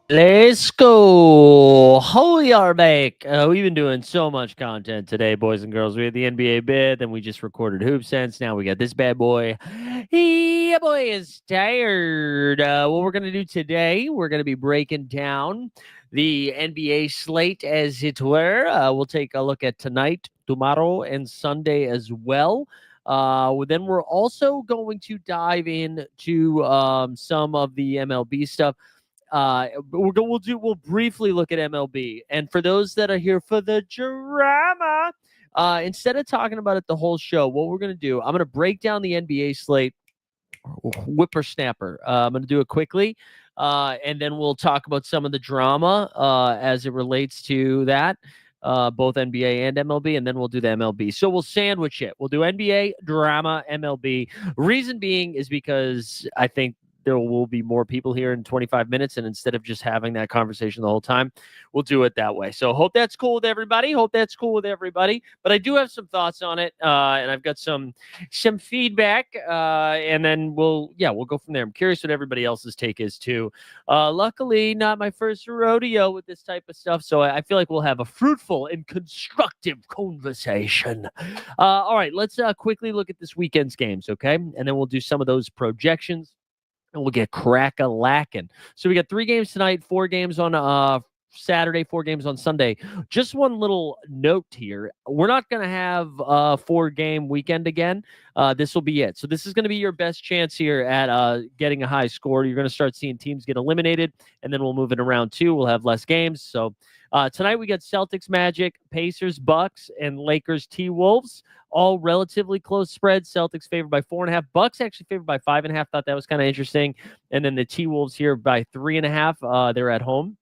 Let's go. Holy are back. We've been doing so much content today, boys and girls. We had the NBA bit, then we just recorded Hoop Sense. Now we got this bad boy. Yeah, boy is tired. What we're going to do today, we're going to be breaking down the NBA slate, as it were. We'll take a look at tonight, tomorrow, and Sunday as well. Then we're also going to dive into some of the MLB stuff. We'll briefly look at MLB, and for those that are here for the drama, instead of talking about it the whole show, what we're gonna do, I'm gonna break down the NBA slate, whippersnapper. I'm gonna do it quickly, and then we'll talk about some of the drama as it relates to that. Both NBA and MLB, and then we'll do the MLB. So we'll sandwich it. We'll do NBA, drama, MLB. Reason being is because I think there will be more people here in 25 minutes. And instead of just having that conversation the whole time, we'll do it that way. So hope that's cool with everybody. But I do have some thoughts on it. And I've got some feedback. And then we'll go from there. I'm curious what everybody else's take is too. Luckily, not my first rodeo with this type of stuff. So I feel like we'll have a fruitful and constructive conversation. All right, let's quickly look at this weekend's games, okay? And then we'll do some of those projections and we'll get crack-a-lacking. So we got 3 games tonight, 4 games on Saturday, 4 games on Sunday. Just one little note here. We're not going to have a 4-game weekend again. This will be it. So this is going to be your best chance here at getting a high score. You're going to start seeing teams get eliminated, and then we'll move it around 2. We'll have less games. So tonight we got Celtics, Magic, Pacers, Bucks, and Lakers, T-Wolves. All relatively close spreads. Celtics favored by 4.5. Bucks actually favored by 5.5. Thought that was kind of interesting. And then the T-Wolves here by 3.5. They're at home.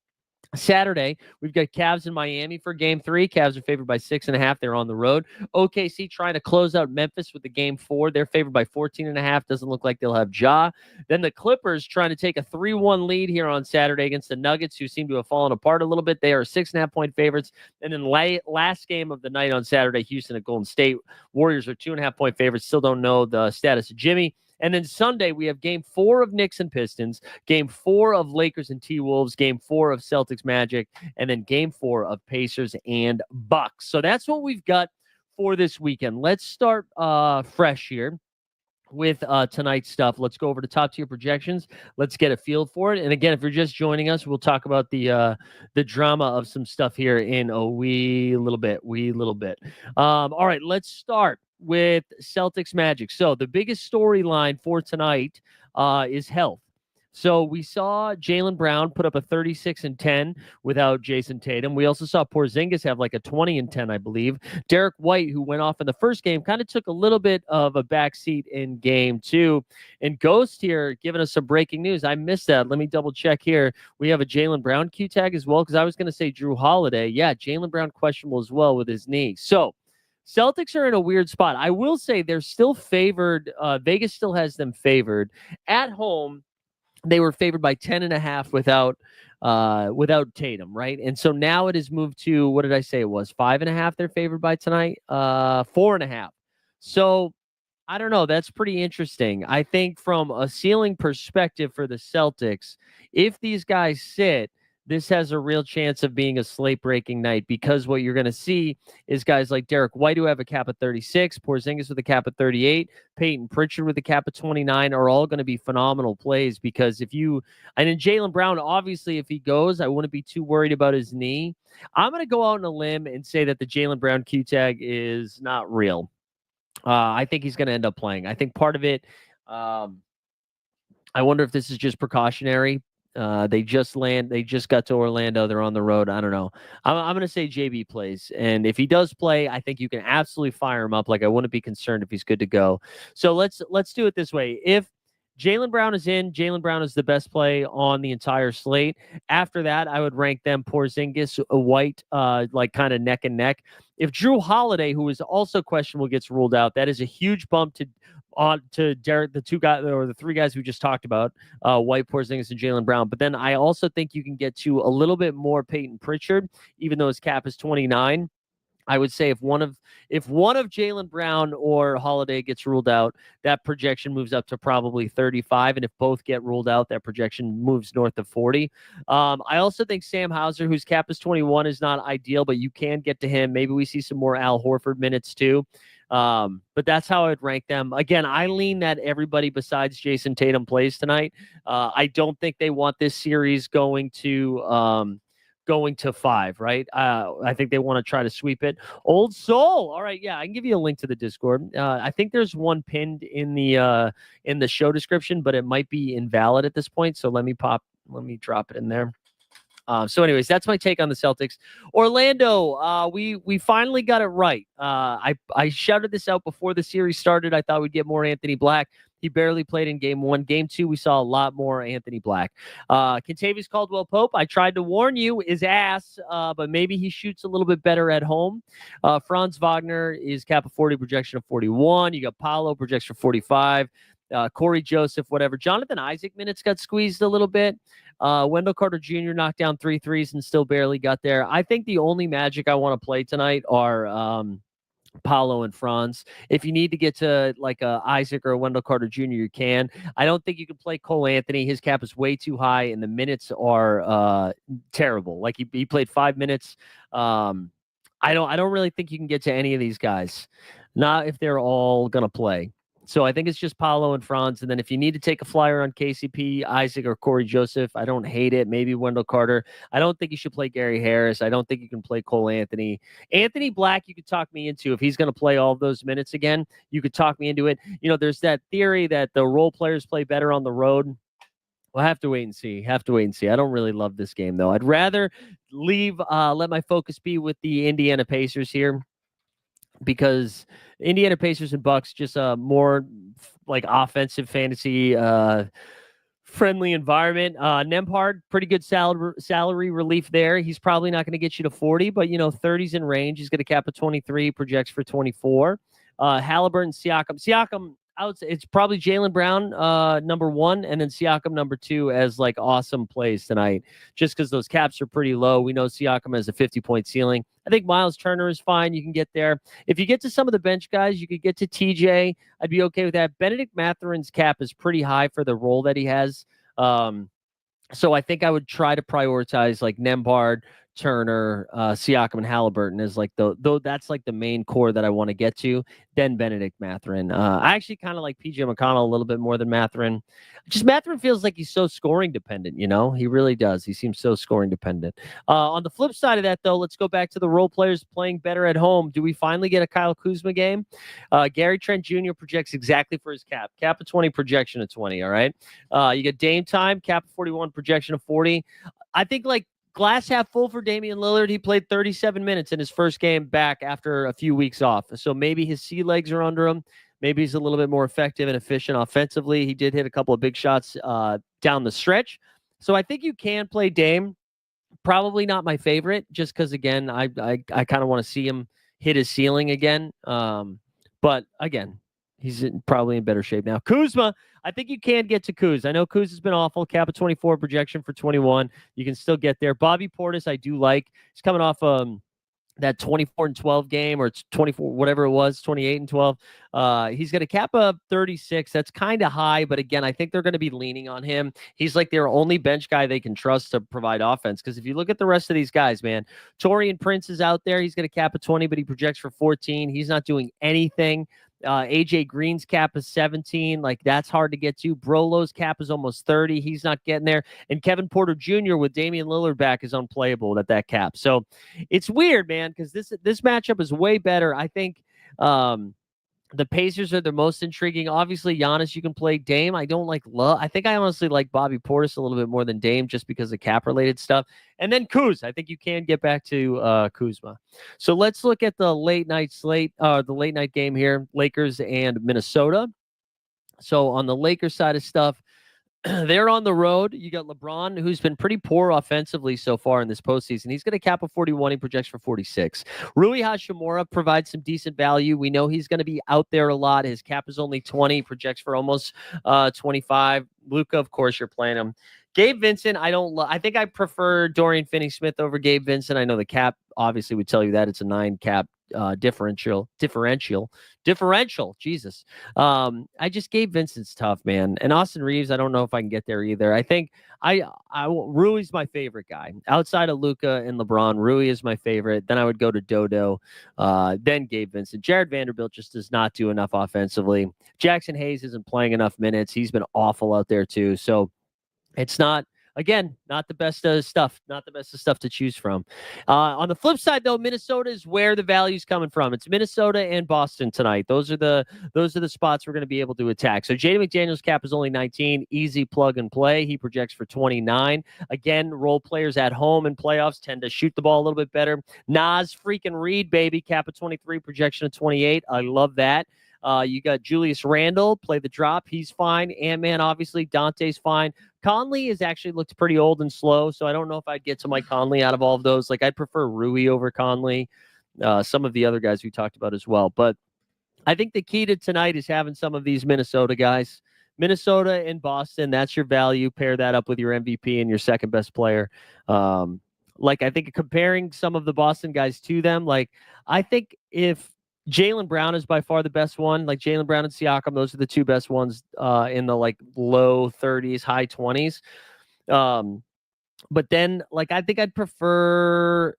Saturday, we've got Cavs in Miami for game 3. Cavs are favored by 6.5. They're on the road. OKC trying to close out Memphis with the game 4. They're favored by 14.5. Doesn't look like they'll have Ja. Then the Clippers trying to take a 3-1 lead here on Saturday against the Nuggets, who seem to have fallen apart a little bit. They are 6.5-point favorites. And then last game of the night on Saturday, Houston at Golden State. Warriors are 2.5-point favorites. Still don't know the status of Jimmy. And then Sunday, we have game 4 of Knicks and Pistons, game 4 of Lakers and T-Wolves, game 4 of Celtics Magic, and then game 4 of Pacers and Bucks. So that's what we've got for this weekend. Let's start fresh here with tonight's stuff. Let's go over to top tier projections. Let's get a feel for it. And again, if you're just joining us, we'll talk about the drama of some stuff here in a wee little bit. All right, let's start with Celtics Magic. So the biggest storyline for tonight is health. So we saw Jaylen Brown put up a 36-10 without Jason Tatum. We also saw Porzingis have like a 20-10, I believe. Derek White, who went off in the first game, kind of took a little bit of a backseat in game 2. And Ghost here giving us some breaking news. I missed that. Let me double check here. We have a Jaylen Brown Q tag as well, because I was going to say Drew Holiday. Yeah, Jaylen Brown questionable as well with his knee. So Celtics are in a weird spot. I will say they're still favored. Vegas still has them favored. At home, they were favored by 10.5 without Tatum, right? And so now it has moved to, what did I say it was? 5.5 they're favored by tonight? 4.5. So I don't know. That's pretty interesting. I think from a ceiling perspective for the Celtics, if these guys sit, this has a real chance of being a slate-breaking night, because what you're going to see is guys like Derek White, who have a cap of 36, Porzingis with a cap of 38, Peyton Pritchard with a cap of 29, are all going to be phenomenal plays. Because and then Jaylen Brown, obviously, if he goes, I wouldn't be too worried about his knee. I'm going to go out on a limb and say that the Jaylen Brown Q tag is not real. I think he's going to end up playing. I think part of it, I wonder if this is just precautionary. They just got to Orlando. They're on the road. I don't know. I'm going to say JB plays. And if he does play, I think you can absolutely fire him up. Like, I wouldn't be concerned if he's good to go. So let's do it this way. If Jaylen Brown is in, Jaylen Brown is the best play on the entire slate. After that, I would rank them Porzingis, White, like kind of neck and neck. If Drew Holiday, who is also questionable, gets ruled out, that is a huge bump to Derek, the 2 guys or the 3 guys we just talked about, White, Porzingis, and Jaylen Brown. But then I also think you can get to a little bit more Peyton Pritchard, even though his cap is 29. I would say if one of Jaylen Brown or Holiday gets ruled out, that projection moves up to probably 35, and if both get ruled out, that projection moves north of 40. I also think Sam Hauser, whose cap is 21, is not ideal, but you can get to him. Maybe we see some more Al Horford minutes too. But that's how I'd rank them. Again, I lean that everybody besides Jason Tatum plays tonight. I don't think they want this series going to 5, right? I think they want to try to sweep it. Old Soul. All right, yeah, I can give you a link to the Discord. I think there's one pinned in the show description, but it might be invalid at this point. So let me drop it in there. So, anyways, that's my take on the Celtics. Orlando, we finally got it right. I shouted this out before the series started. I thought we'd get more Anthony Black. He barely played in game 1. Game 2, we saw a lot more Anthony Black. Kentavious Caldwell-Pope, I tried to warn you, is ass, but maybe he shoots a little bit better at home. Franz Wagner is cap of 40, projection of 41. You got Paolo, projection of 45. Corey Joseph, whatever. Jonathan Isaac minutes got squeezed a little bit. Wendell Carter Jr. knocked down 3 threes and still barely got there. I think the only Magic I want to play tonight are Paolo and Franz. If you need to get to like a Isaac or a Wendell Carter Jr., you can. I don't think you can play Cole Anthony. His cap is way too high, and the minutes are terrible. Like he played 5 minutes. I don't really think you can get to any of these guys. Not if they're all gonna play. So I think it's just Paolo and Franz. And then if you need to take a flyer on KCP, Isaac, or Corey Joseph, I don't hate it. Maybe Wendell Carter. I don't think you should play Gary Harris. I don't think you can play Cole Anthony. Anthony Black, you could talk me into. If he's going to play all of those minutes again, you could talk me into it. You know, there's that theory that the role players play better on the road. We'll have to wait and see. I don't really love this game, though. I'd rather let my focus be with the Indiana Pacers here, because Indiana Pacers and Bucks just more like offensive fantasy friendly environment. Nembhard, pretty good salary relief there. He's probably not going to get you to 40, but 30's in range. He's going to cap at 23, projects for 24. Halliburton, Siakam, I would say it's probably Jaylen Brown number 1, and then Siakam number 2 as like awesome plays tonight, just because those caps are pretty low. We know Siakam has a 50-point ceiling. I think Miles Turner is fine. You can get there. If you get to some of the bench guys, you could get to TJ. I'd be okay with that. Benedict Matherin's cap is pretty high for the role that he has. So I think I would try to prioritize like Nembhard, Turner, Siakam, and Halliburton as like though that's like the main core that I want to get to. Then Benedict Mathurin. I actually kind of like PJ McConnell a little bit more than Mathurin. Just Mathurin feels like he's so scoring dependent. He really does. He seems so scoring dependent. On the flip side of that, though, let's go back to the role players playing better at home. Do we finally get a Kyle Kuzma game? Gary Trent Jr. projects exactly for his cap. Cap of 20, projection of 20. All right. You get Dame time, cap of 41, projection of 40. I think like glass half full for Damian Lillard. He played 37 minutes in his first game back after a few weeks off. So maybe his sea legs are under him. Maybe he's a little bit more effective and efficient offensively. He did hit a couple of big shots down the stretch. So I think you can play Dame. Probably not my favorite, just because, again, I kind of want to see him hit his ceiling again. But, again, he's probably in better shape now. Kuzma, I think you can get to Kuz. I know Kuz has been awful. Cap of 24, projection for 21. You can still get there. Bobby Portis, I do like. He's coming off that 24-12 game, or it's 24, whatever it was, 28-12. He's got a cap of 36. That's kind of high, but again, I think they're going to be leaning on him. He's like their only bench guy they can trust to provide offense. Because if you look at the rest of these guys, man, Torian Prince is out there. He's got a cap of 20, but he projects for 14. He's not doing anything. AJ Green's cap is 17. Like, that's hard to get to. Brolo's cap is almost 30. He's not getting there. And Kevin Porter Jr. with Damian Lillard back is unplayable at that cap. So it's weird, man, because this matchup is way better. I think the Pacers are the most intriguing. Obviously, Giannis, you can play. Dame, I don't like love. I think I honestly like Bobby Portis a little bit more than Dame, just because of cap-related stuff. And then Kuz, I think you can get back to Kuzma. So let's look at the late night slate, the late night game here, Lakers and Minnesota. So on the Lakers side of stuff, they're on the road. You got LeBron, who's been pretty poor offensively so far in this postseason. He's going to cap a 41. He projects for 46. Rui Hachimura provides some decent value. We know he's going to be out there a lot. His cap is only 20. Projects for almost 25. Luka, of course, you're playing him. Gabe Vincent, I think I prefer Dorian Finney-Smith over Gabe Vincent. I know the cap obviously would tell you that. It's a 9 cap differential. Jesus. I just Gabe Vincent's tough, man. And Austin Reeves, I don't know if I can get there either. I think Rui's my favorite guy. Outside of Luka and LeBron, Rui is my favorite. Then I would go to Dodo, then Gabe Vincent. Jared Vanderbilt just does not do enough offensively. Jackson Hayes isn't playing enough minutes. He's been awful out there too. So it's not, again, not the best of stuff, not the best of stuff to choose from. On the flip side, though, Minnesota is where the value's coming from. It's Minnesota and Boston tonight. Those are the spots we're going to be able to attack. So Jaden McDaniels' cap is only 19, easy plug and play. He projects for 29. Again, role players at home in playoffs tend to shoot the ball a little bit better. Nas freaking Reed, baby, cap of 23, projection of 28. I love that. You got Julius Randle, play the drop. He's fine. Ant-Man, obviously. Dante's fine. Conley has actually looked pretty old and slow, so I don't know if I'd get to Mike Conley out of all of those. Like, I'd prefer Rui over Conley. Some of the other guys we talked about as well. But I think the key to tonight is having some of these Minnesota guys. Minnesota and Boston, that's your value. Pair that up with your MVP and your second best player. Like, I think comparing some of the Boston guys to them, like, I think if Jaylen Brown is by far the best one. Like Jaylen Brown and Siakam, those are the two best ones in the like low 30s, high 20s. But then, like, I think I'd prefer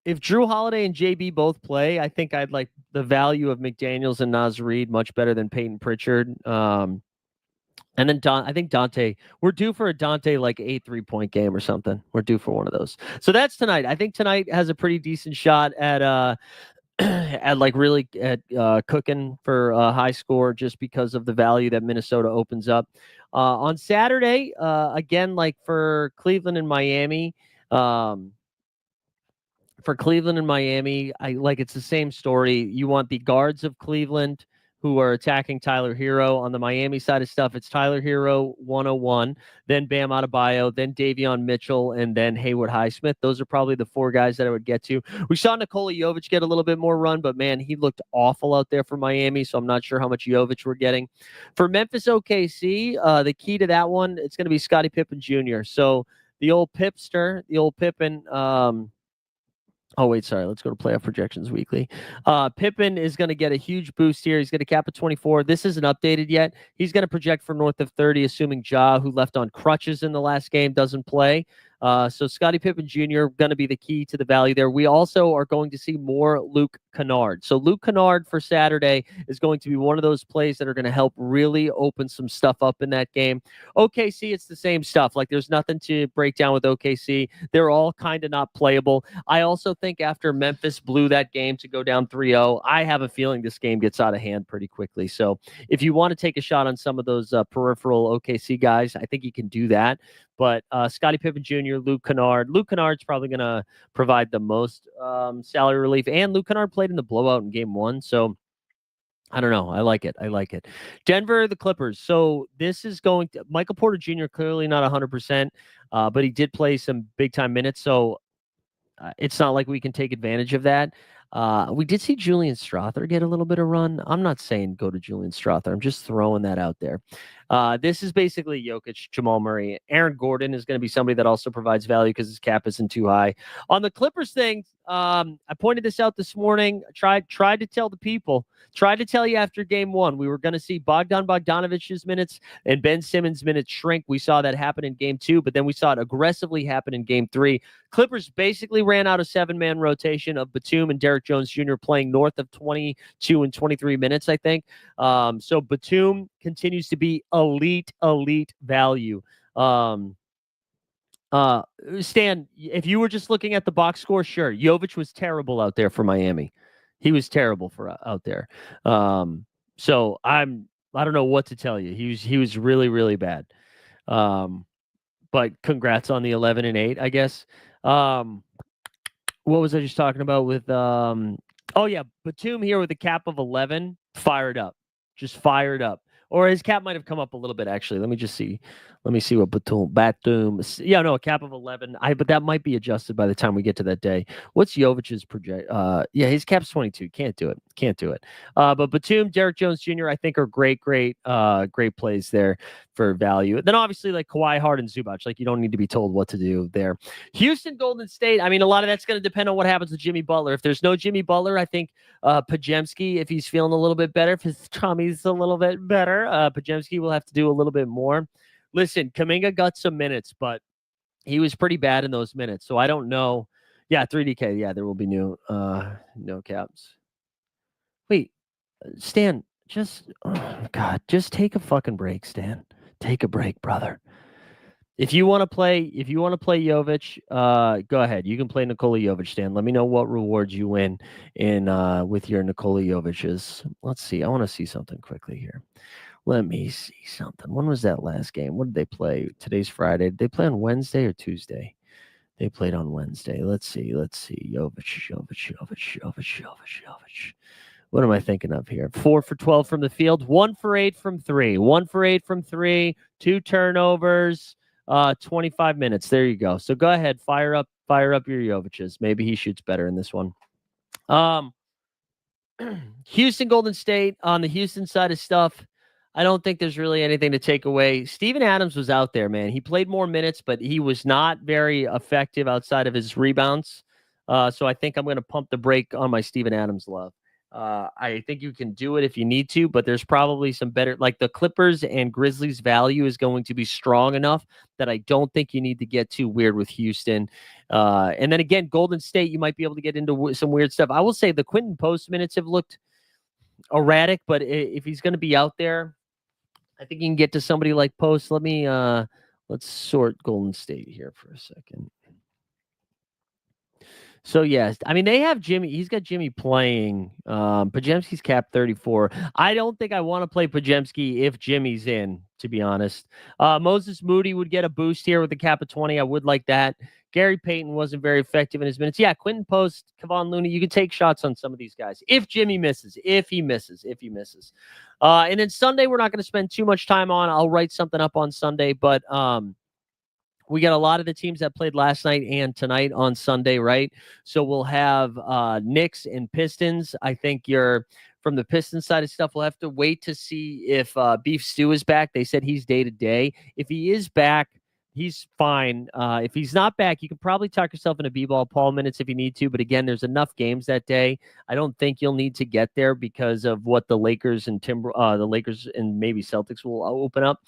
if Drew Holiday and JB both play. I think I'd like the value of McDaniels and Naz Reid much better than Peyton Pritchard. And then I think Dante, we're due for a Dante like 8 3-point game or something. We're due for one of those. So that's tonight. I think tonight has a pretty decent shot at cooking for a high score just because of the value that Minnesota opens up. On Saturday, again, like for Cleveland and Miami, it's the same story. You want the guards of Cleveland who are attacking Tyler Hero. On the Miami side of stuff, it's Tyler Hero 101, then Bam Adebayo, then Davion Mitchell, and then Haywood Highsmith. Those are probably the four guys that I would get to. We saw Nikola Jovic get a little bit more run, but man, he looked awful out there for Miami, so I'm not sure how much Jovic we're getting. For Memphis OKC, the key to that one, it's going to be Scottie Pippen Jr. So the old Pipster, the old Pippen, oh, wait, sorry. Let's go to playoff projections weekly. Pippen is going to get a huge boost here. He's going to cap at 24. This isn't updated yet. He's going to project for north of 30, assuming Ja, who left on crutches in the last game, doesn't play. So Scottie Pippen Jr. going to be the key to the value there. We also are going to see more Luke Kennard. So Luke Kennard for Saturday is going to be one of those plays that are going to help really open some stuff up in that game. OKC, it's the same stuff. Like, there's nothing to break down with OKC. They're all kind of not playable. I also think after Memphis blew that game to go down 3-0, I have a feeling this game gets out of hand pretty quickly. So if you want to take a shot on some of those peripheral OKC guys, I think you can do that. But Scottie Pippen Jr., Luke Kennard. Luke Kennard's probably going to provide the most salary relief. And Luke Kennard played in the blowout in game 1. So I don't know. I like it. Denver, the Clippers. So this is going to Michael Porter Jr. clearly not 100%, but he did play some big-time minutes. So it's not like we can take advantage of that. We did see Julian Strother get a little bit of run. I'm not saying go to Julian Strother. I'm just throwing that out there. This is basically Jokic, Jamal Murray. Aaron Gordon is going to be somebody that also provides value because his cap isn't too high. On the Clippers thing, I pointed this out this morning. Tried to tell the people. Tried to tell you after game 1, we were going to see Bogdan Bogdanovic's minutes and Ben Simmons' minutes shrink. We saw that happen in game 2, but then we saw it aggressively happen in game 3. Clippers basically ran out of 7-man rotation of Batum and Derrick Jones Jr. playing north of 22 and 23 minutes, I think. So Batum continues to be elite value. Stan, if you were just looking at the box score, sure. Jovic was terrible out there for Miami. He was terrible for out there. So I don't know what to tell you. He was really bad. But congrats on the 11-8, I guess. What was I just talking about with Batum here with a cap of 11, fired up. Just fired up. Or his cap might have come up a little bit, actually. Let me just see. Let me see what Batum. Yeah, no, a cap of 11. But that might be adjusted by the time we get to that day. What's Jovic's project? Yeah, his cap's 22. Can't do it. Can't do it. But Batum, Derek Jones Jr. I think are great plays there for value. Then obviously like Kawhi, Harden, Zubac. Like you don't need to be told what to do there. Houston, Golden State. I mean, a lot of that's going to depend on what happens with Jimmy Butler. If there's no Jimmy Butler, I think Pajemski, if he's feeling a little bit better, if his tummy's a little bit better, Pajemski will have to do a little bit more. Listen, Kuminga got some minutes, but he was pretty bad in those minutes. So I don't know. Yeah, 3DK. Yeah, there will be no caps. Wait, Stan, just just take a fucking break, Stan. Take a break, brother. If you want to play Jovic, go ahead. You can play Nikola Jovic, Stan. Let me know what rewards you win in with your Nikola Jovic's. Let's see. I want to see something quickly here. Let me see something. When was that last game? What did they play? Today's Friday. Did they play on Wednesday or Tuesday? They played on Wednesday. Let's see. Jovic. What am I thinking of here? 4 for 12 from the field, 1 for 8 from 3. 1 for 8 from 3, 2 turnovers, 25 minutes. There you go. So go ahead, fire up your Jovic's. Maybe he shoots better in this one. Houston, Golden State. On the Houston side of stuff, I don't think there's really anything to take away. Steven Adams was out there, man. He played more minutes, but he was not very effective outside of his rebounds. So I think I'm going to pump the brake on my Steven Adams love. I think you can do it if you need to, but there's probably some better, like the Clippers and Grizzlies value is going to be strong enough that I don't think you need to get too weird with Houston. And then again, Golden State, you might be able to get into some weird stuff. I will say the Quentin Post minutes have looked erratic, but if he's going to be out there, I think you can get to somebody like Post. Let's sort Golden State here for a second. So yes, I mean they have Jimmy. He's got Jimmy playing. Pajemski's cap 34. I don't think I want to play Pajemski if Jimmy's in, to be honest. Moses Moody would get a boost here with a cap of 20. I would like that. Gary Payton wasn't very effective in his minutes. Yeah, Quentin Post, Kevon Looney, you could take shots on some of these guys. If Jimmy misses, if he misses. And then Sunday, we're not going to spend too much time on. I'll write something up on Sunday, but we got a lot of the teams that played last night and tonight on Sunday, right? So we'll have Knicks and Pistons. I think from the Pistons side of stuff, we'll have to wait to see if Beef Stew is back. They said he's day-to-day. If he is back, he's fine. If he's not back, you can probably talk yourself into B-ball Paul minutes if you need to. But again, there's enough games that day. I don't think you'll need to get there because of what the Lakers and the Lakers and maybe Celtics will open up.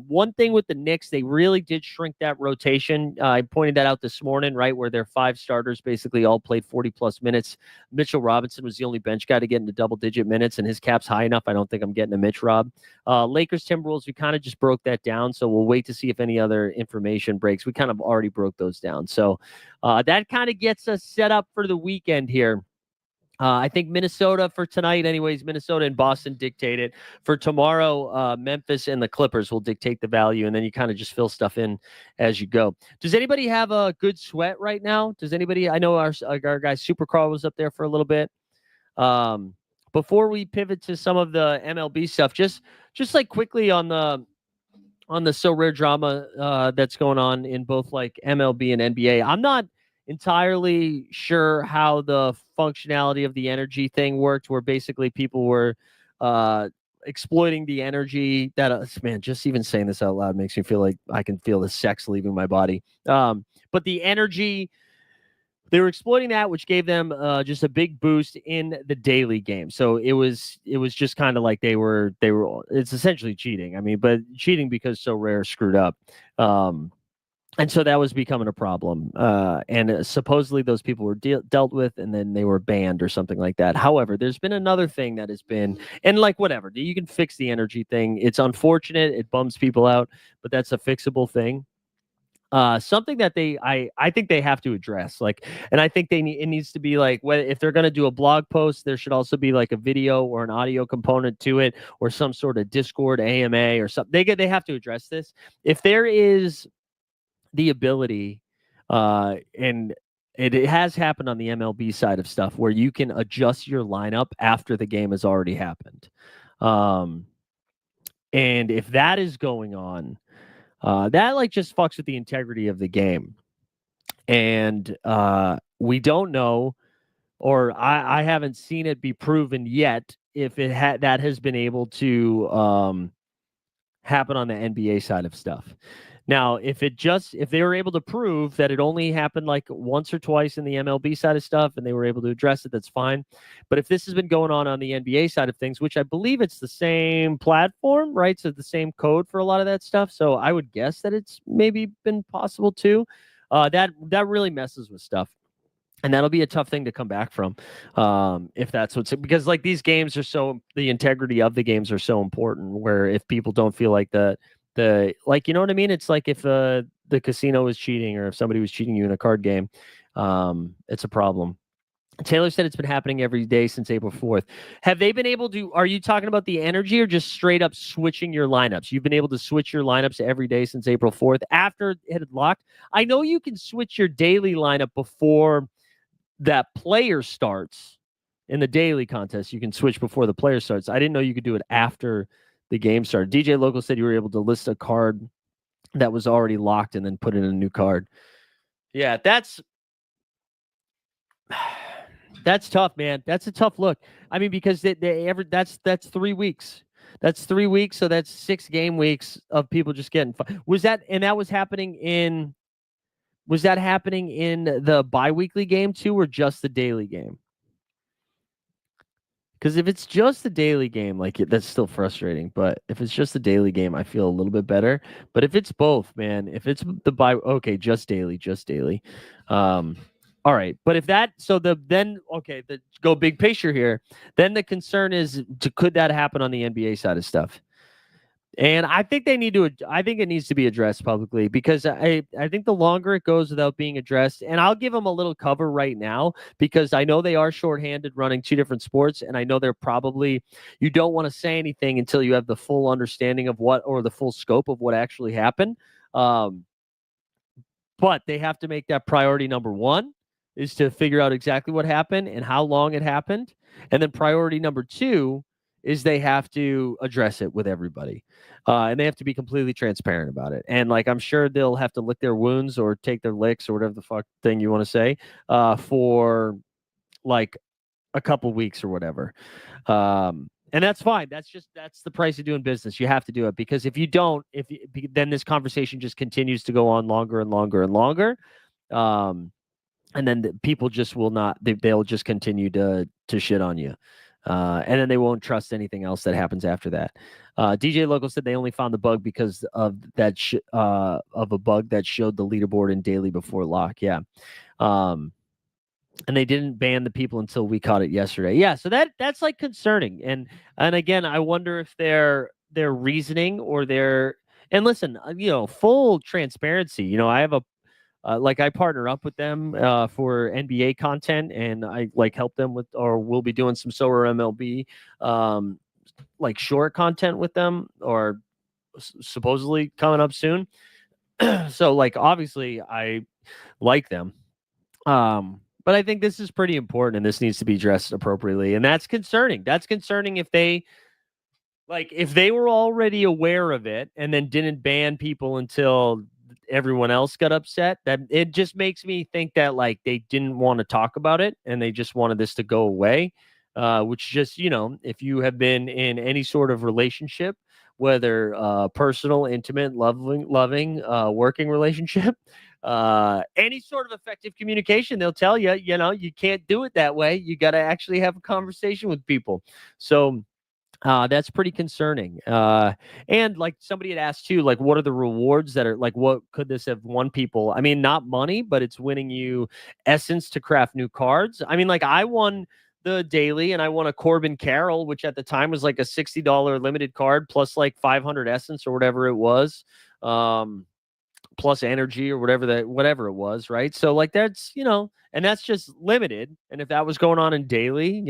One thing with the Knicks, they really did shrink that rotation. I pointed that out this morning, right, where their 5 starters basically all played 40-plus minutes. Mitchell Robinson was the only bench guy to get into double-digit minutes, and his cap's high enough. I don't think I'm getting a Mitch Rob. Lakers, Timberwolves, we kind of just broke that down, so we'll wait to see if any other information breaks. We kind of already broke those down. So that kind of gets us set up for the weekend here. I think Minnesota for tonight, anyways, Minnesota and Boston dictate it. For tomorrow, Memphis and the Clippers will dictate the value, and then you kind of just fill stuff in as you go. Does anybody have a good sweat right now? Does anybody? I know our guy Super Carl was up there for a little bit. Before we pivot to some of the MLB stuff, just like quickly on the So Rare drama that's going on in both like MLB and NBA. I'm not entirely sure how the functionality of the energy thing worked, where basically people were exploiting the energy that man, just even saying this out loud makes me feel like I can feel the sex leaving my body. But the energy, they were exploiting that, which gave them just a big boost in the daily game. So it was just kind of like they were. It's essentially cheating. I mean, but cheating because So Rare screwed up. And so that was becoming a problem. And supposedly those people were dealt with, and then they were banned or something like that. However, there's been another thing that has been, and like whatever, you can fix the energy thing. It's unfortunate. It bums people out, but that's a fixable thing. Something that I think they have to address, like, and I think it needs to be like, if they're going to do a blog post, there should also be like a video or an audio component to it, or some sort of Discord AMA or something. They have to address this. If there is the ability, and it has happened on the MLB side of stuff, where you can adjust your lineup after the game has already happened. And if that is going on, That like just fucks with the integrity of the game. And we don't know, or I haven't seen it be proven yet if it had that has been able to happen on the NBA side of stuff. Now, if they were able to prove that it only happened like once or twice in the MLB side of stuff and they were able to address it, that's fine. But if this has been going on the NBA side of things, which I believe it's the same platform, right? So the same code for a lot of that stuff. So I would guess that it's maybe been possible too. That really messes with stuff. And that'll be a tough thing to come back from, if that's what's because like these games are the integrity of the games are so important. Where if people don't feel like the like, you know what I mean? It's like if the casino was cheating or if somebody was cheating you in a card game, it's a problem. Taylor said it's been happening every day since April 4th. Have they been able to? Are you talking about the energy or just straight up switching your lineups? You've been able to switch your lineups every day since April 4th after it had locked. I know you can switch your daily lineup before that player starts in the daily contest. You can switch before the player starts. I didn't know you could do it after the game started. DJ Local said you were able to list a card that was already locked and then put in a new card. Yeah, that's tough, man. That's a tough look. I mean, because that's 3 weeks. That's 3 weeks, so that's 6 game weeks of people just getting. Was that happening in? Was that happening in the biweekly game too, or just the daily game? Because if it's just the daily game, like that's still frustrating. But if it's just the daily game, I feel a little bit better. But if it's both, man, if it's okay, just daily, just daily. All right. But if that, so the go big picture here. Then the concern is, could that happen on the NBA side of stuff? And I think they need to. I think it needs to be addressed publicly because I think the longer it goes without being addressed, and I'll give them a little cover right now because I know they are shorthanded running 2 different sports, and I know they're probably you don't want to say anything until you have the full understanding of what or the full scope of what actually happened. But they have to make that priority number 1 is to figure out exactly what happened and how long it happened, and then priority number 2 is they have to address it with everybody. And they have to be completely transparent about it. And like, I'm sure they'll have to lick their wounds or take their licks or whatever the fuck thing you want to say, for like a couple weeks or whatever. And that's fine. That's the price of doing business. You have to do it because if you don't, then this conversation just continues to go on longer and longer and longer. And then people just will not, they'll just continue to shit on you. And then they won't trust anything else that happens after that. DJ Local said they only found the bug because of that of a bug that showed the leaderboard in daily before lock. Yeah. And they didn't ban the people until we caught it yesterday. Yeah, so that's like concerning. And again, I wonder if their reasoning or and listen, full transparency. I have I partner up with them for NBA content, and I like help them with, or we'll be doing some Sorare MLB like short content with them, or supposedly coming up soon. So like obviously I like them. But I think this is pretty important and this needs to be addressed appropriately. And that's concerning. That's concerning if they were already aware of it and then didn't ban people until everyone else got upset. That it just makes me think that like they didn't want to talk about it and they just wanted this to go away. Which just, if you have been in any sort of relationship, whether personal, intimate, loving, working relationship, any sort of effective communication, they'll tell you, you can't do it that way. You got to actually have a conversation with people. So that's pretty concerning. And like somebody had asked too, like, what are the rewards that are like, what could this have won people? I mean, not money, but it's winning you essence to craft new cards. I mean, like I won the daily and I won a Corbin Carroll, which at the time was like a $60 limited card plus like 500 essence or whatever it was. Plus energy or whatever it was, right? So like that's, and that's just limited. And if that was going on in daily,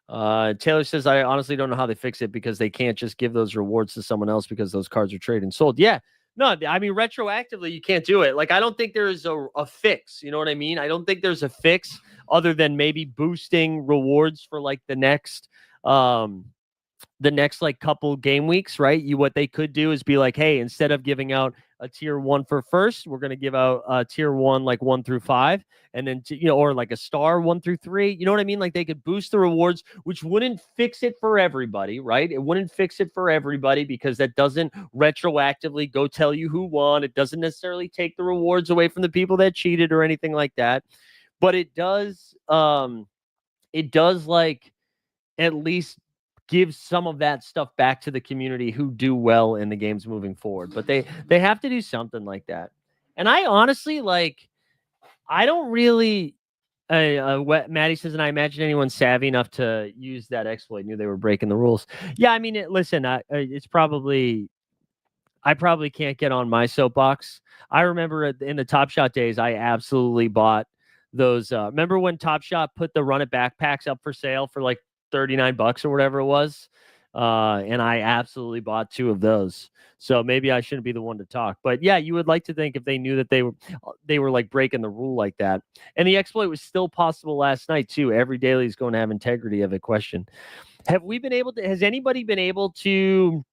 Taylor says, I honestly don't know how they fix it because they can't just give those rewards to someone else because those cards are traded and sold. Yeah. No, I mean, retroactively, you can't do it. Like, I don't think there is a fix. You know what I mean? I don't think there's a fix other than maybe boosting rewards for like the next, the next like couple game weeks, right? What they could do is be like, hey, instead of giving out a tier 1 for first, we're going to give out a tier 1 like 1 through 5, and then or like a star 1 through 3. You know what I mean? Like they could boost the rewards, which wouldn't fix it for everybody, right? It wouldn't fix it for everybody because that doesn't retroactively go tell you who won. It doesn't necessarily take the rewards away from the people that cheated or anything like that. But it does like at least give some of that stuff back to the community who do well in the games moving forward. But they have to do something like that. And I honestly I don't really. What Maddie says, and I imagine anyone savvy enough to use that exploit knew they were breaking the rules. Yeah, I mean, listen, it's probably. I probably can't get on my soapbox. I remember in the Top Shot days, I absolutely bought those. Remember when Top Shot put the run it backpacks up for sale for like $39 or whatever it was? And I absolutely bought 2 of those. So maybe I shouldn't be the one to talk. But yeah, you would like to think if they knew that they were like breaking the rule like that. And the exploit was still possible last night too. Every daily is going to have integrity of a question. Has anybody been able to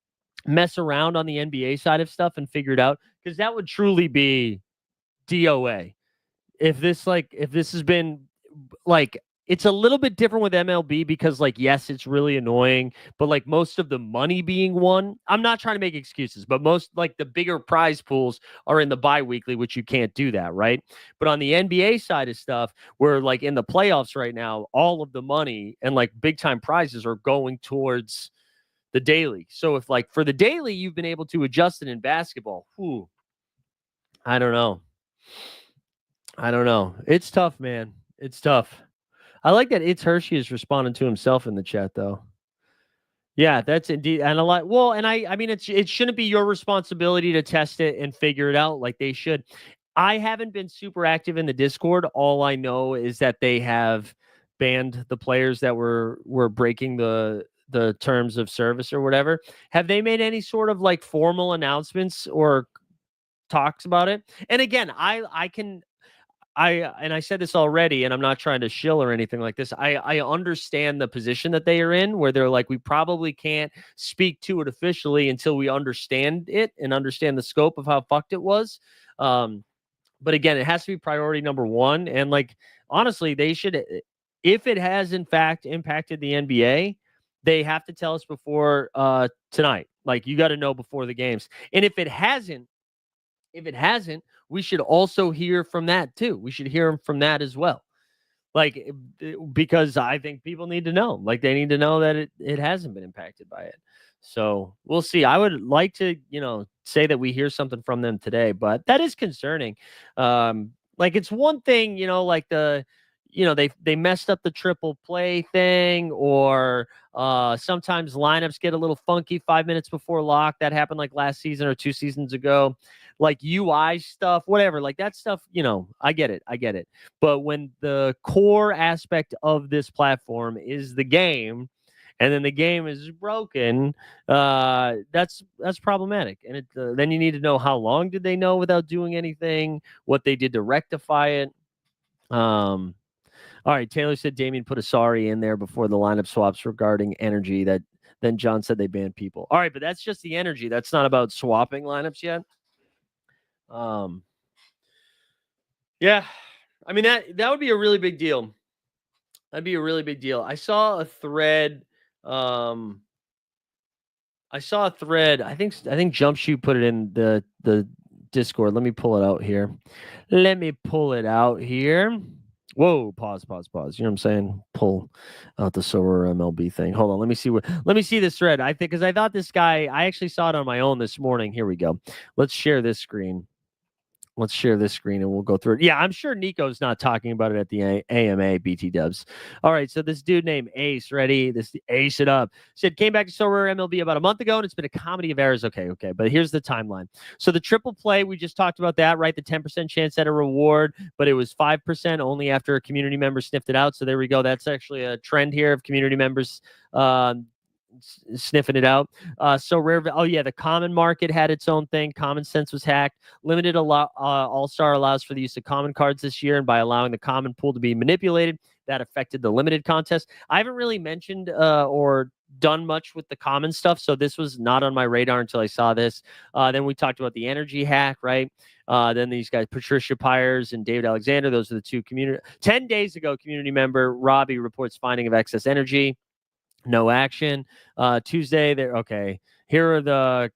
mess around on the NBA side of stuff and figure it out? Because that would truly be DOA. If this has been like, it's a little bit different with MLB because like, yes, it's really annoying, but like most of the money being won, I'm not trying to make excuses, but most like the bigger prize pools are in the bi-weekly, which you can't do that, right? But on the NBA side of stuff, where like in the playoffs right now, all of the money and like big time prizes are going towards the daily. So if like for the daily, you've been able to adjust it in basketball, I don't know. It's tough, man. It's tough. I like that It's Hershey is responding to himself in the chat though. Yeah, that's indeed. And a lot. Well, and I mean, it shouldn't be your responsibility to test it and figure it out like they should. I haven't been super active in the Discord. All I know is that they have banned the players that were breaking the terms of service or whatever. Have they made any sort of like formal announcements or talks about it? And again, I said this already, and I'm not trying to shill or anything like this. I understand the position that they are in, where they're like, we probably can't speak to it officially until we understand it and understand the scope of how fucked it was. But again, it has to be priority number 1. And like, honestly, they should, if it has in fact impacted the NBA, they have to tell us before tonight. Like, you got to know before the games. And if it hasn't, we should also hear from that too. We should hear from that as well. Like, because I think people need to know. Like, they need to know that it hasn't been impacted by it. So we'll see. I would like to, say that we hear something from them today, but that is concerning. Like, it's one thing, like they messed up the triple play thing, or sometimes lineups get a little funky 5 minutes before lock. That happened like last season or 2 seasons ago. Like UI stuff, whatever, like that stuff, I get it. But when the core aspect of this platform is the game, and then the game is broken, that's problematic. And then you need to know, how long did they know without doing anything, what they did to rectify it. All right, Taylor said Damien put a sorry in there before the lineup swaps regarding energy. That then John said they banned people. All right, but that's just the energy. That's not about swapping lineups yet. Yeah, I mean, that would be a really big deal. That'd be a really big deal. I saw a thread. I think Jump Shoot put it in the Discord. Let me pull it out here. Whoa, pause. You know what I'm saying? Pull out the Sorare MLB thing. Hold on. Let me see this thread. Because I thought this guy, I actually saw it on my own this morning. Here we go. Let's share this screen. And we'll go through it. Yeah, I'm sure Nico's not talking about it at the AMA, BT Dubs. All right, so this dude named Ace, ready? Ace it up. Said, came back to Sorare MLB about a month ago, and it's been a comedy of errors. Okay. But here's the timeline. So the triple play, we just talked about that, right? The 10% chance at a reward, but it was 5% only after a community member sniffed it out. So there we go. That's actually a trend here of community members sniffing it out. So rare. Oh yeah, the common market had its own thing. Common Sense was hacked. Limited All-Star allows for the use of common cards this year, and by allowing the common pool to be manipulated, that affected the limited contest. I haven't really mentioned or done much with the common stuff, so this was not on my radar until I saw this. Then we talked about the energy hack, right? Then these guys, Patricia Pyers and David Alexander, those are the two 10 days ago, community member Robbie reports finding of excess energy. No action. Tuesday, there. Okay, here are the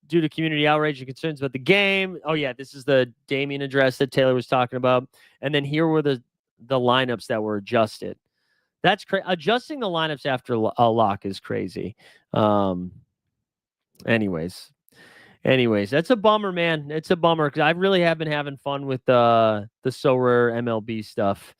due to community outrage and concerns about the game. Oh yeah, this is the Damien address that Taylor was talking about. And then here were the lineups that were adjusted. That's crazy. Adjusting the lineups after a lock is crazy. Anyways, that's a bummer, man. It's a bummer because I really have been having fun with the Sorare MLB stuff.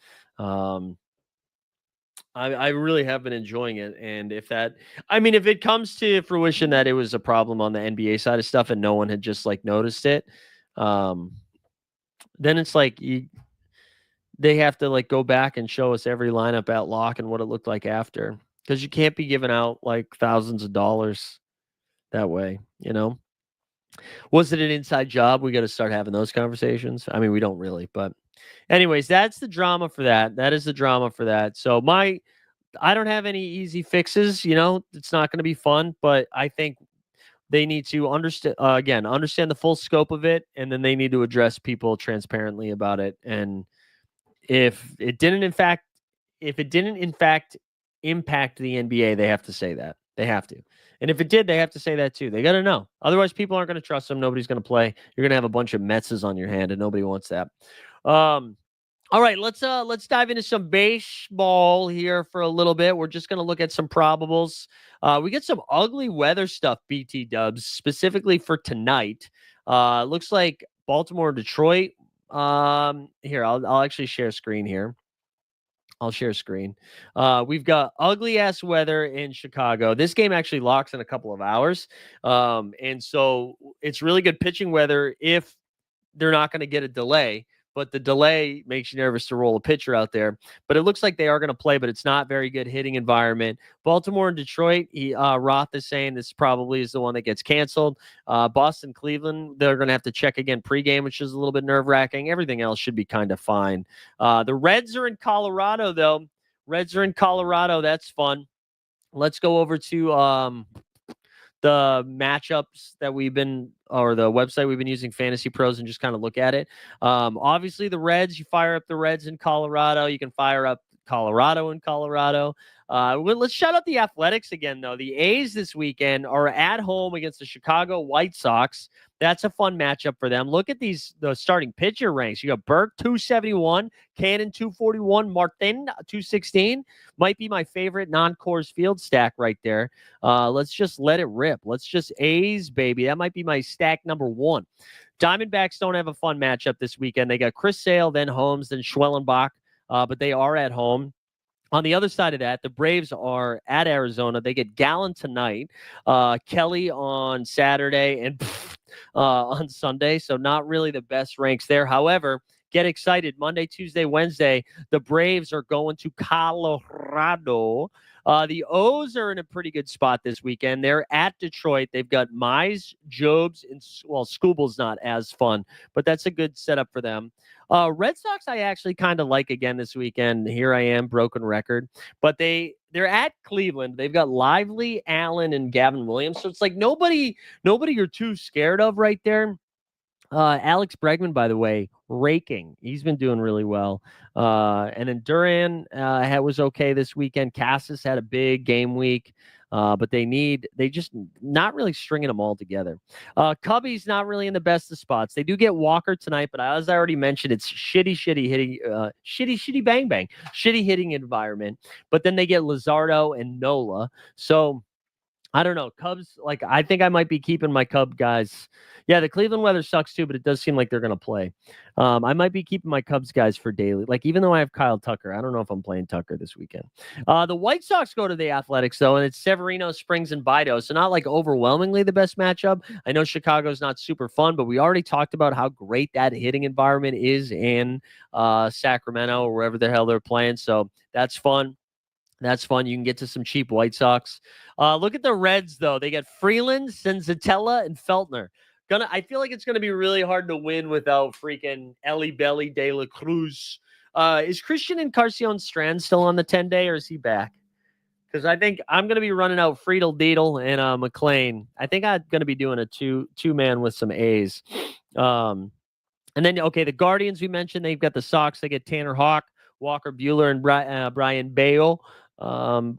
I really have been enjoying it. And if it comes to fruition that it was a problem on the NBA side of stuff and no one had just like noticed it, then it's like they have to like go back and show us every lineup at lock and what it looked like after, because you can't be giving out like thousands of dollars that way, you know? Was it an inside job? We got to start having those conversations. I mean, we don't really, but anyways, that's the drama for that. That is the drama for that. So I don't have any easy fixes, it's not going to be fun, but I think they need to understand the full scope of it. And then they need to address people transparently about it. And if it didn't, in fact, impact the NBA, they have to say that. They have to. And if it did, they have to say that too. They got to know. Otherwise, people aren't going to trust them. Nobody's going to play. You're going to have a bunch of Metses on your hand, and nobody wants that. All right, let's dive into some baseball here for a little bit. We're just going to look at some probables. We get some ugly weather stuff, BT Dubs, specifically for tonight. Looks like Baltimore, Detroit. Here, I'll actually share screen here. I'll share screen. We've got ugly ass weather in Chicago. This game actually locks in a couple of hours. And so it's really good pitching weather if they're not going to get a delay. But the delay makes you nervous to roll a pitcher out there. But it looks like they are going to play, but it's not very good hitting environment. Baltimore and Detroit, Roth is saying this probably is the one that gets canceled. Boston, Cleveland, they're going to have to check again pregame, which is a little bit nerve-wracking. Everything else should be kind of fine. The Reds are in Colorado, though. That's fun. Let's go over to the matchups that the website we've been using, Fantasy Pros, and just kind of look at it. Obviously, the Reds, you fire up the Reds in Colorado. You can fire up Colorado in Colorado. Let's shout out the Athletics again, though. The A's this weekend are at home against the Chicago White Sox. That's a fun matchup for them. Look at the starting pitcher ranks. You got Burke, 271, Cannon, 241, Martin, 216. Might be my favorite non-Coors Field stack right there. Let's just let it rip. Let's just A's, baby. That might be my stack number one. Diamondbacks don't have a fun matchup this weekend. They got Chris Sale, then Holmes, then Schwellenbach, but they are at home. On the other side of that, the Braves are at Arizona. They get Gallen tonight, Kelly on Saturday, and on Sunday. So not really the best ranks there. However, get excited. Monday, Tuesday, Wednesday, the Braves are going to Colorado. The O's are in a pretty good spot this weekend. They're at Detroit. They've got Mize, Jobs, and Scooble's not as fun, but that's a good setup for them. Red Sox, I actually kind of like again this weekend. Here I am, broken record, but they're at Cleveland. They've got Lively, Allen, and Gavin Williams. So it's like nobody you're too scared of right there. Alex Bregman, by the way, raking. He's been doing really well. And then Duran was okay this weekend. Cassis had a big game week. But they just not really stringing them all together. Cubbies not really in the best of spots. They do get Walker tonight, but as I already mentioned, it's shitty hitting, shitty bang bang, shitty hitting environment. But then they get Luzardo and Nola. So I don't know. Cubs, I think I might be keeping my Cub guys. Yeah, the Cleveland weather sucks too, but it does seem like they're going to play. I might be keeping my Cubs guys for daily. Even though I have Kyle Tucker, I don't know if I'm playing Tucker this weekend. The White Sox go to the Athletics, though, and it's Severino, Springs, and Bido. So not overwhelmingly the best matchup. I know Chicago's not super fun, but we already talked about how great that hitting environment is in Sacramento or wherever the hell they're playing. So that's fun. You can get to some cheap White Sox. Look at the Reds, though. They got Freeland, Senzatella, and Feltner. I feel like it's going to be really hard to win without freaking Ellie Belly De La Cruz. Is Christian Encarnacion Strand still on the 10-day, or is he back? because I think I'm going to be running out Friedel, Deedle, and McLean. I think I'm going to be doing a two man with some A's. And then okay, the Guardians we mentioned, they've got the Sox. They get Tanner Hawk, Walker Bueller, and Brian Bale. Um,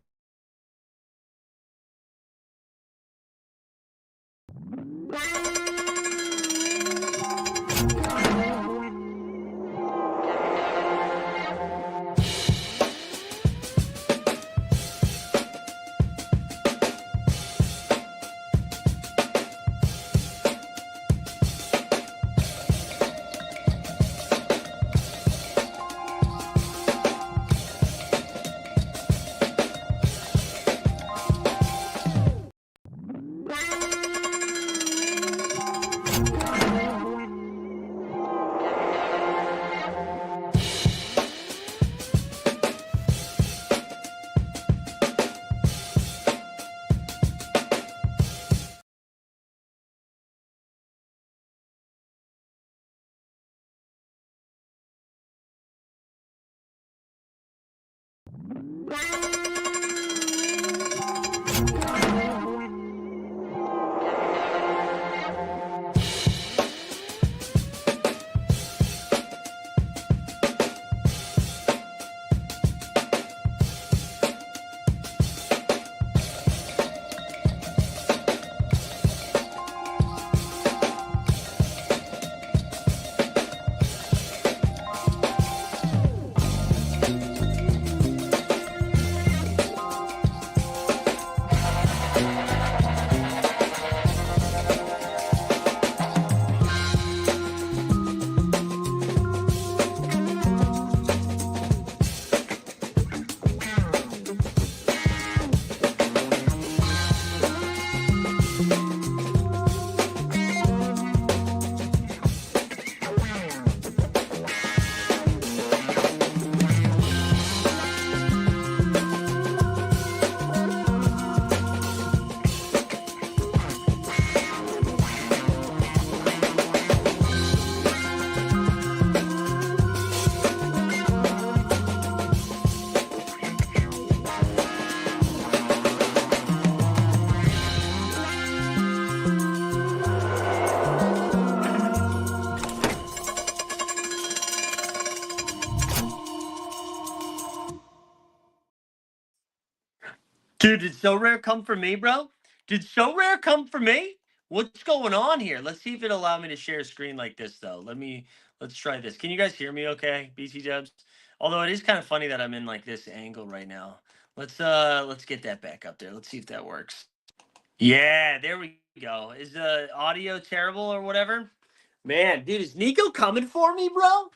Dude, did So Rare come for me, bro? Did So Rare come for me? What's going on here? Let's see if it'll allow me to share a screen like this, though. Let's try this. Can you guys hear me okay, BC Dubs? Although it is kind of funny that I'm in like this angle right now. Let's get that back up there. Let's see if that works. Yeah, there we go. Is the audio terrible or whatever? Man, dude, is Nico coming for me, bro?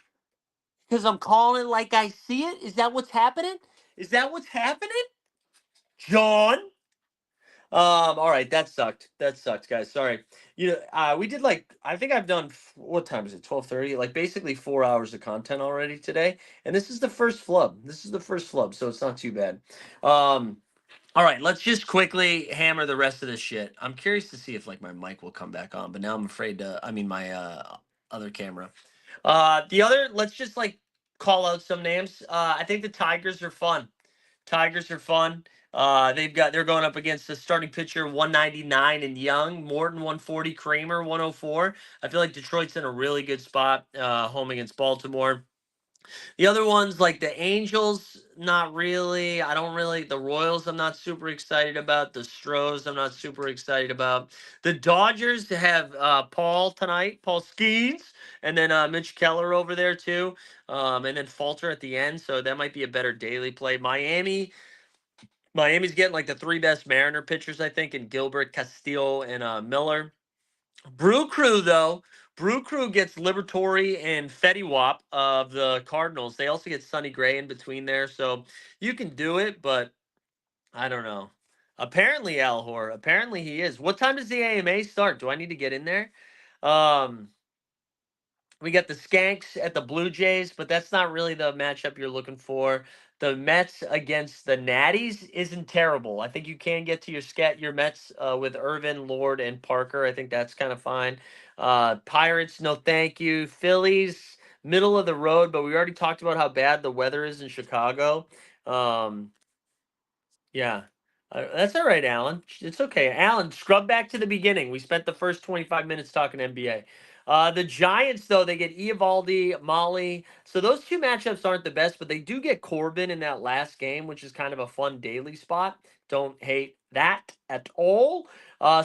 Because I'm calling it like I see it? Is that what's happening? Is that what's happening? John? All right, that sucked. That sucked, guys. Sorry. We did like I think I've done what time is it? 12:30. Like basically 4 hours of content already today, and this is the first flub. This is the first flub, so it's not too bad. All right, let's just quickly hammer the rest of this shit. I'm curious to see if like my mic will come back on, but now I'm afraid to. I mean, my other camera. The other. Let's just like call out some names. I think the Tigers are fun. Tigers are fun. They're going up against the starting pitcher 199 and Young, Morton 140, Kramer 104. I feel like Detroit's in a really good spot home against Baltimore. The other ones like the Angels, not really. I don't really. The Royals, I'm not super excited about. The Stros, I'm not super excited about. The Dodgers have Paul tonight, Paul Skeens, and then Mitch Keller over there too, and then Falter at the end. So that might be a better daily play. Miami's getting like the three best Mariner pitchers, I think, in Gilbert, Castillo, and Miller. Brew Crew, though, Brew Crew gets Liberatory and Fetty Wap of the Cardinals. They also get Sonny Gray in between there, so you can do it, but I don't know. Apparently, Alhor. Apparently, he is. What time does the AMA start? Do I need to get in there? Um, we got the Skanks at the Blue Jays, but that's not really the matchup you're looking for. The Mets against the Natties isn't terrible. I think you can get to your Mets with Irvin, Lord, and Parker. I think that's kind of fine. Pirates, no thank you. Phillies, middle of the road, but we already talked about how bad the weather is in Chicago. Um, Yeah. That's all right, Alan. It's okay. Alan, scrub back to the beginning. We spent the first 25 minutes talking NBA. The Giants, though, they get Eovaldi, Molly. So those two matchups aren't the best, but they do get Corbin in that last game, which is kind of a fun daily spot. Don't hate that at all.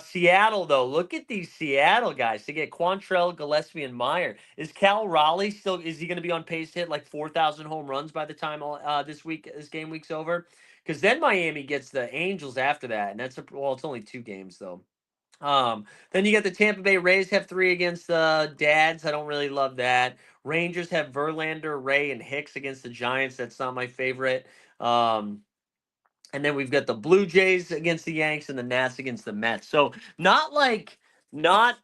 Seattle, though, look at these Seattle guys. They get Quantrell, Gillespie, and Meyer. Is Cal Raleigh still? Is he going to be on pace to hit like 4,000 home runs by the time this game week's over? Because then Miami gets the Angels after that, and well, it's only 2 games though. Then you got the Tampa Bay Rays have 3 against the Dads. I don't really love that. Rangers have Verlander, Ray, and Hicks against the Giants. That's not my favorite. Um, and then we've got the Blue Jays against the Yanks and the Nats against the Mets. So not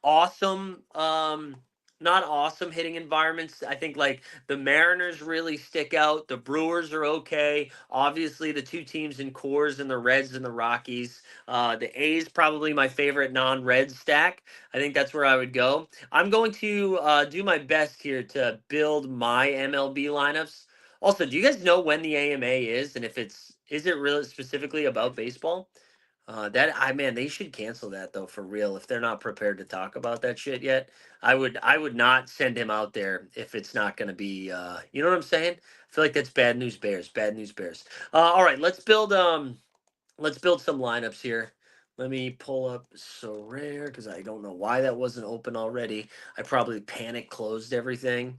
awesome, not awesome hitting environments. I think like the Mariners really stick out. The Brewers are okay. Obviously, the two teams in cores and the Reds and the Rockies. The A's probably my favorite non-red stack. I think that's where I would go. I'm going to do my best here to build my MLB lineups. Also, do you guys know when the AMA is, and if is it really specifically about baseball? Man, they should cancel that though for real. If they're not prepared to talk about that shit yet, I would not send him out there if it's not going to be. You know what I'm saying? I feel like that's bad news bears. Bad news bears. All right, let's build some lineups here. Let me pull up Sorare because I don't know why that wasn't open already. I probably panic closed everything.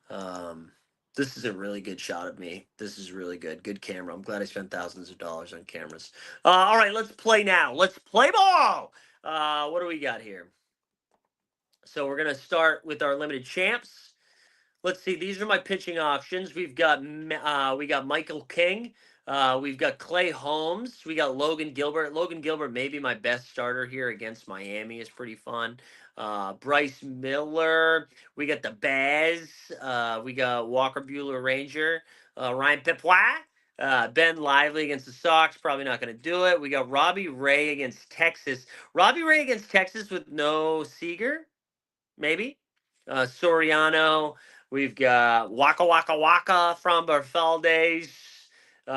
Um, this is a really good shot of me. This is really good. Good camera. I'm glad I spent thousands of dollars on cameras. All right, let's play now. Let's play ball. What do we got here? So we're gonna start with our limited champs. Let's see. These are my pitching options. We got Michael King. We've got Clay Holmes. We got Logan Gilbert. Logan Gilbert may be my best starter here against Miami. Is pretty fun. Bryce Miller. We got the Baz. We got Walker Bueller Ranger. Ryan Pepois. Ben Lively against the Sox. Probably not going to do it. We got Robbie Ray against Texas. Robbie Ray against Texas with no Seager maybe. Soriano. We've got Waka Waka Waka from Barfaldes.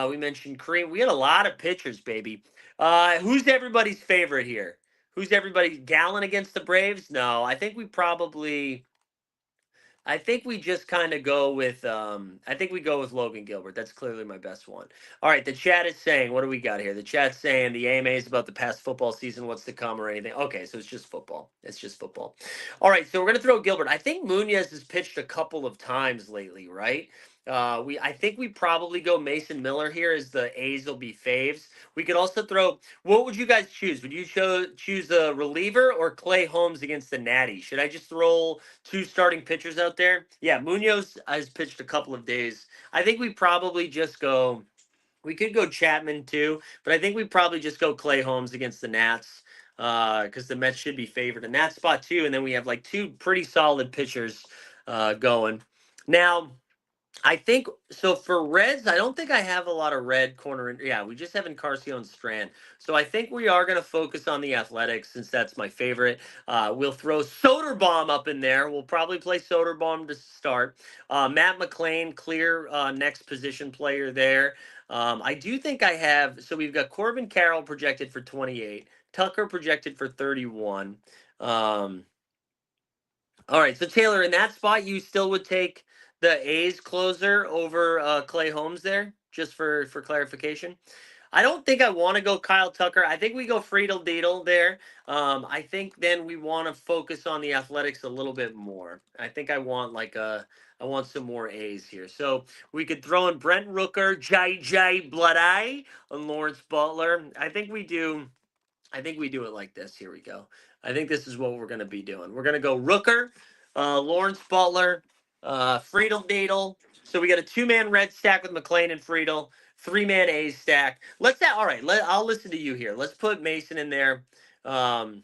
We mentioned Kareem. We had a lot of pitchers, baby. Who's everybody's favorite here? Who's everybody? Gallon against the Braves? No, I think we just kind of go with I think we go with Logan Gilbert. That's clearly my best one. All right, the chat is saying, what do we got here? The chat's saying the AMA is about the past football season, what's to come or anything. Okay, so it's just football. It's just football. All right, so we're gonna throw Gilbert. I think Munoz has pitched a couple of times lately, right? I think we probably go Mason Miller here as the A's will be faves. We could also throw. What would you guys choose? Would you choose a reliever or Clay Holmes against the Natty? Should I just throw two starting pitchers out there? Yeah, Munoz has pitched a couple of days. I think we probably just go. We could go Chapman too, but I think we probably just go Clay Holmes against the Nats because the Mets should be favored in that spot too. And then we have like two pretty solid pitchers going. Now, I think so for Reds. I don't think I have a lot of red corner. Yeah, we just have Encarnacion Strand. So I think we are going to focus on the Athletics since that's my favorite. We'll throw Soderbaum up in there. We'll probably play Soderbaum to start. Matt McLean, clear next position player there. I do think I have. So we've got Corbin Carroll projected for 28, Tucker projected for 31. Um, all right, so Taylor, in that spot, you still would take the A's closer over Clay Holmes there, just for clarification. I don't think I want to go Kyle Tucker. I think we go Friedel Deedle there. I think then we want to focus on the Athletics a little bit more. I think I want some more A's here. So we could throw in Brent Rooker, J.J. Bloodeye, and Lawrence Butler. I think we do it like this. Here we go. I think this is what we're going to be doing. We're going to go Rooker, Lawrence Butler, Friedel Nadel. So we got a 2-man red stack with McLean and Friedel, 3-man A stack. All right. I'll listen to you here. Let's put Mason in there. Um,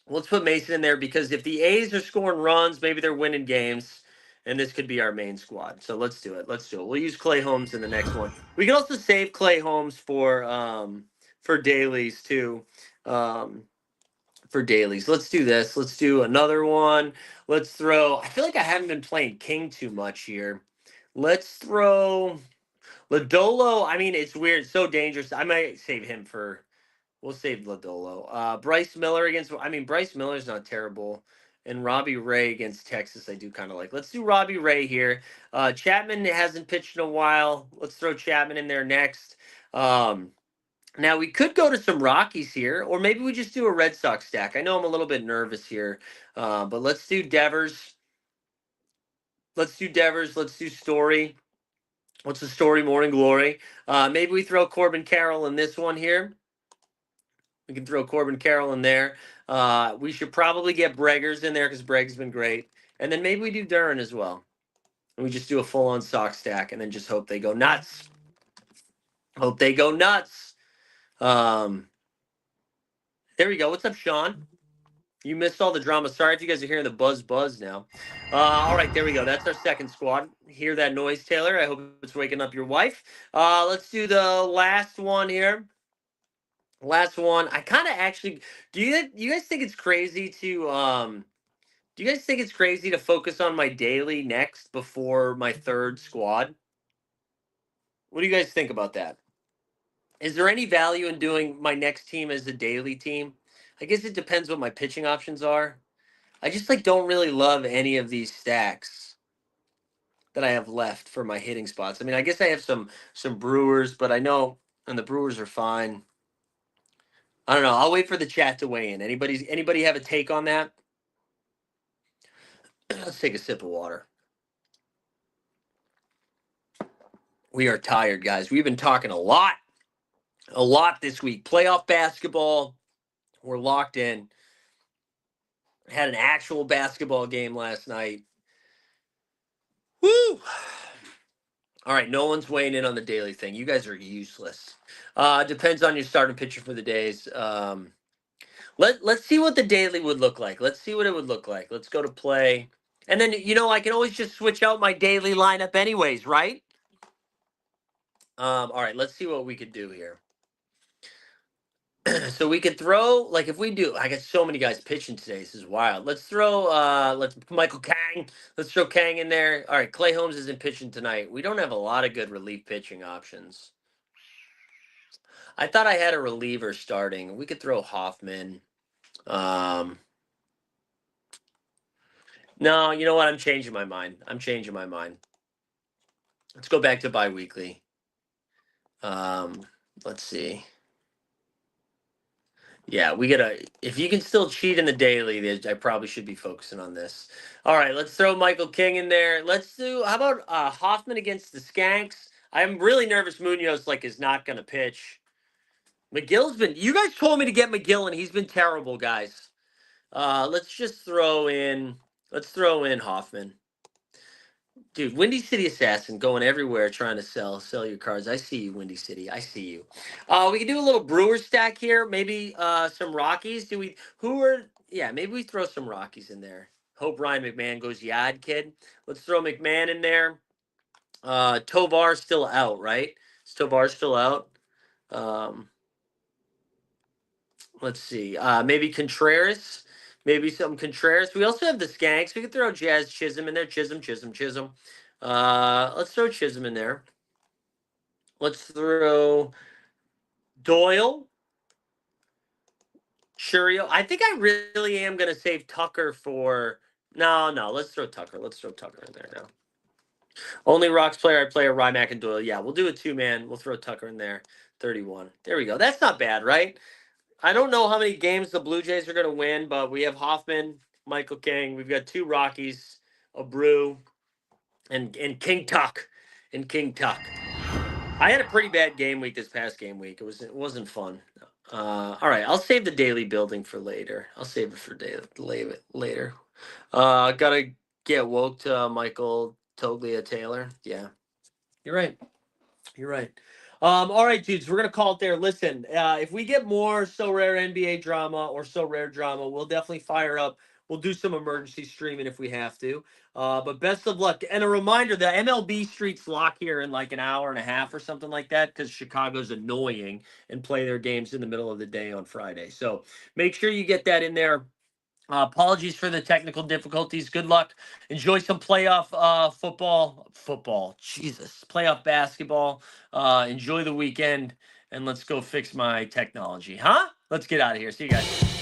let's put Mason in there because if the A's are scoring runs, maybe they're winning games, and this could be our main squad. So let's do it. Let's do it. We'll use Clay Holmes in the next one. We can also save Clay Holmes for dailies too. Um, for dailies. Let's do this. Let's do another one. Let's throw. I feel like I haven't been playing King too much here. Let's throw. Lodolo, I mean, it's weird. So dangerous. I might save him for. We'll save Lodolo. Bryce Miller against. I mean, Bryce Miller's not terrible. And Robbie Ray against Texas, I do kind of like. Let's do Robbie Ray here. Chapman hasn't pitched in a while. Let's throw Chapman in there next. Um, Now we could go to some Rockies here, or maybe we just do a Red Sox stack. I know I'm a little bit nervous here, but let's do Devers. Let's do Devers. Let's do Story. What's the Story? Morning Glory. Maybe we throw Corbin Carroll in this one here. We can throw Corbin Carroll in there. We should probably get Breggers in there because Bregg's been great. And then maybe we do Duran as well. And we just do a full-on sock stack and then just hope they go nuts. Hope they go nuts. There we go. What's up, Sean? You missed all the drama. Sorry if you guys are hearing the buzz now. All right, there we go. That's our second squad. Hear that noise, Taylor? I hope it's waking up your wife. Let's do the last one here. Last one. I kind of actually do you guys think it's crazy to do you guys think it's crazy to focus on my daily next before my third squad? What do you guys think about that? Is there any value in doing my next team as a daily team? I guess it depends what my pitching options are. I just like don't really love any of these stacks that I have left for my hitting spots. I mean, I guess I have some Brewers, but I know and the Brewers are fine. I don't know. I'll wait for the chat to weigh in. Anybody have a take on that? Let's take a sip of water. We are tired, guys. We've been talking a lot this week. Playoff basketball. We're locked in. Had an actual basketball game last night. Woo! All right, no one's weighing in on the daily thing. You guys are useless. Depends on your starting pitcher for the days. Let's see what the daily would look like. Let's see what it would look like. Let's go to play. And then I can always just switch out my daily lineup anyways, right? All right, let's see what we could do here. So we could throw if we do. I got so many guys pitching today. This is wild. Let's throw let's Michael Kang. Let's throw Kang in there. All right, Clay Holmes isn't pitching tonight. We don't have a lot of good relief pitching options. I thought I had a reliever starting. We could throw Hoffman. No, you know what? I'm changing my mind. Let's go back to biweekly. Let's see. Yeah, we gotta. If you can still cheat in the daily, I probably should be focusing on this. All right, let's throw Michael King in there. Let's do. How about Hoffman against the Skanks? I'm really nervous. Munoz is not gonna pitch. McGill's been. You guys told me to get McGill, and he's been terrible, guys. Let's just throw in. Let's throw in Hoffman. Dude, Windy City Assassin going everywhere trying to sell your cards. I see you, Windy City. I see you. We can do a little Brewers stack here. Maybe some Rockies. Maybe we throw some Rockies in there. Hope Ryan McMahon goes yad, kid. Let's throw McMahon in there. Tovar's still out, right? Is Tovar still out? Let's see. Maybe Contreras. Maybe some Contreras. We also have the Skanks. We could throw Jazz Chisholm in there. Chisholm. Let's throw Chisholm in there. Let's throw Doyle. Churio. I think I really am going to save Tucker for. No. Let's throw Tucker. In there now. Only Rocks player I play are Rymack and Doyle. Yeah, we'll do a 2-man. We'll throw Tucker in there. 31. There we go. That's not bad, right? I don't know how many games the Blue Jays are going to win, but we have Hoffman, Michael King. We've got 2 Rockies, a Brew, and King Tuck. I had a pretty bad game week this past game week. It wasn't fun. All right, I'll save the daily building for later. I'll save it for later. Gotta get woke to Michael Toglia Taylor. Yeah, you're right. All right, dudes, we're gonna call it there. Listen, if we get more So Rare NBA drama or So Rare drama, we'll definitely fire up. We'll do some emergency streaming if we have to. But best of luck. And a reminder, the MLB streets lock here in an hour and a half or something like that because Chicago's annoying and play their games in the middle of the day on Friday. So make sure you get that in there. Apologies for the technical difficulties. Good luck. Enjoy some playoff football. Jesus, playoff basketball. Enjoy the weekend, and let's go fix my technology. Huh? Let's get out of here. See you guys.